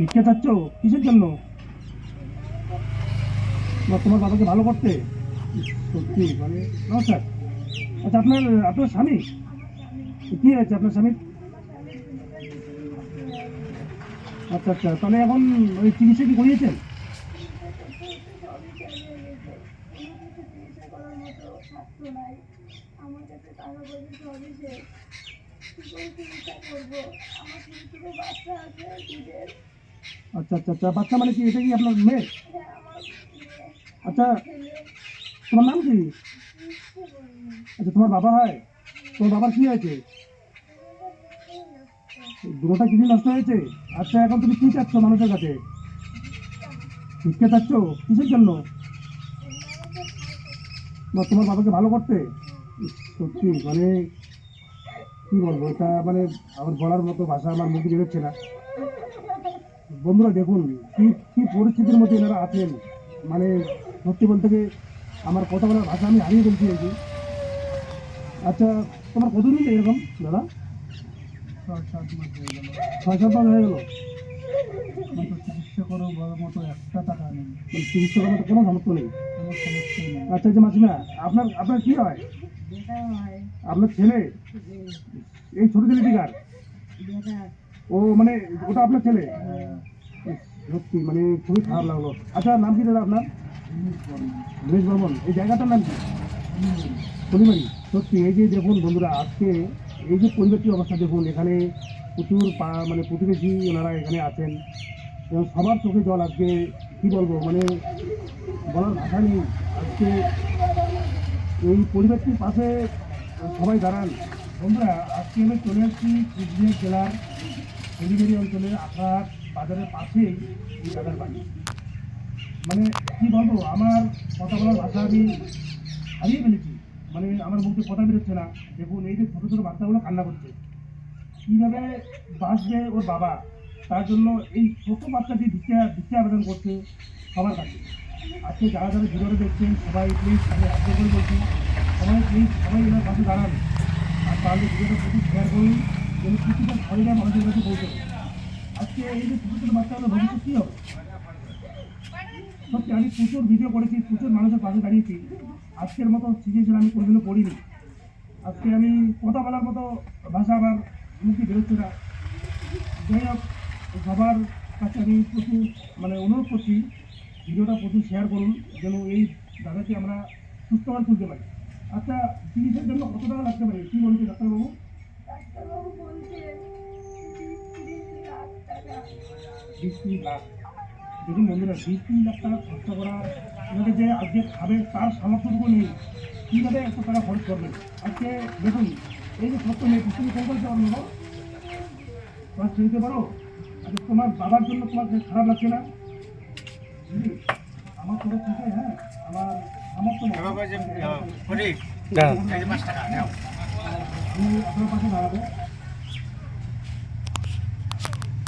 শিক্ষা চাচ্ছ কিসের জন্য? তোমার বাবাকে ভালো করতে? সত্যি মানে নমস্কার। আচ্ছা আপনার আপনার স্বামী কি হয়েছে আপনার স্বামীর? আচ্ছা আচ্ছা, তাহলে এখন ওই চিকিৎসা কি করিয়েছেন? আচ্ছা আচ্ছা আচ্ছা, বাচ্চা মানে কি, এটা কি আপনার মেয়ে? আচ্ছা, তোমার নাম কি? আচ্ছা, তোমার বাবা হয়? তোমার বাবার কি হয়েছে? দুটোটা কিডনি নষ্ট হয়েছে? আচ্ছা, এখন তুমি কি চাচ্ছ মানুষের কাছে? শিক্ষা চাচ্ছ কিসের জন্য? তোমার বাবাকে ভালো করতে? সত্যি মানে কি বলবো, এটা মানে আমার বলার মতো ভাষা আমার মুখে বেরোচ্ছে না। বন্ধুরা দেখুন কি কি পরিস্থিতির মধ্যে এনারা আছেন, মানে সত্যি বলতে গিয়ে আমার কথা বলার ভাষা আমি হারিয়ে ফেলছি আর কি। আচ্ছা, তোমার কতদিন এরকম দাদা? 6-7 মাস হয়ে গেল। 6-7 মাস হয়ে গেল? কিন্তু চিকিৎসা করেও বড় মতো একটা টাকা নেই, চিকিৎসা করার মতো কোনো সামর্থ্য নেই? কোনো সমস্যাই নেই। আচ্ছা আচ্ছা মাসিমা, আপনার আপনার কি হয়? আপনার ছেলে? এই ছোট ছেলেটিকার? ও মানে ওটা আপনার ছেলে? সত্যি মানে খুবই খারাপ লাগলো। আচ্ছা, নাম কি দাদা আপনার? দিনেশ বর্মন। এই জায়গাটার নাম কি? শনিবাড়ি। সত্যি এই যে দেখুন বন্ধুরা, আজকে এই যে পরিবেশটির অবস্থা দেখুন, এখানে প্রচুর মানে প্রতিবেশী ওনারা এখানে আছেন এবং সবার চোখে জল। আজকে কি বলবো, মানে বলার ভাষা নেই। আজকে এই পরিবেশটির পাশে সবাই দাঁড়ান। বন্ধুরা, আজকে আমি চলে এসেছি কুচবিহার জেলার হরিবেড়ি অঞ্চলের আখড়াহাট বাজারের পাশেই এই দাদার বাড়ি। মানে কি বলবো, আমার কথা বলার ভাষা আমি হারিয়ে ফেলেছি, মানে আমার মুখে কথা বেরোচ্ছে না। দেখুন এই যে ছোটো ছোটো বাচ্চাগুলো কান্না করছে, কীভাবে বাঁচবে ওর বাবা, তার জন্য এই ছোটো বাচ্চাটি ভিক্ষা আবেদন করছে সবার কাছে। আজকে যারা যারা ভিডিওটা দেখছেন সবাই প্লিজ, আমি আগ্রহ করে বলছি, সবাই এনার পাশে দাঁড়ান। আর তাহলে ভিডিওটা প্রতি শেয়ার করুন, যেন কিছুটা শরীরে মানুষের কাছে পৌঁছে। আজকে এই যে ছোটো ছোটো বাচ্চাগুলো ভবিষ্যৎ কী হবে? সত্যি আমি প্রচুর ভিডিও করেছি, প্রচুর মানুষের পাশে দাঁড়িয়েছি, আজকের মতো সিচুয়েশন আমি কোনোদিনও পড়িনি। আজকে আমি কথা বলার মতো ভাষা আমার মুখে বেরোচ্ছে না। যাই হোক, সবার কাছে আমি প্রচুর মানে অনুরোধ করছি, ভিডিওটা প্রচুর শেয়ার করুন, যেন এই দাদাকে আমরা সুস্থভাবে তুলতে পারি। আচ্ছা, চিকিৎসার জন্য কত টাকা লাগতে পারে কী বলছে ডাক্তারবাবু? ডাক্তারবাবু বলছে 20-30 লাখ। দেখুন বন্ধুরা, 20-30 লাখ টাকা খরচা করা, ওনাকে যে আজকে খাবে তার সামর্থ্যটুকু নেই, কীভাবে এত টাকা খরচ করবেন? আজকে দেখুন এই যে ছোট্ট মেয়ে, তুমি ফোন করতে পারো না, তোমার চিনতে পারো? আচ্ছা, তোমার বাবার জন্য তোমার খারাপ লাগছে না? আমার তরফ থেকে হ্যাঁ, আমার সামর্থ্য আমি আপনার পাশে দাঁড়াবো।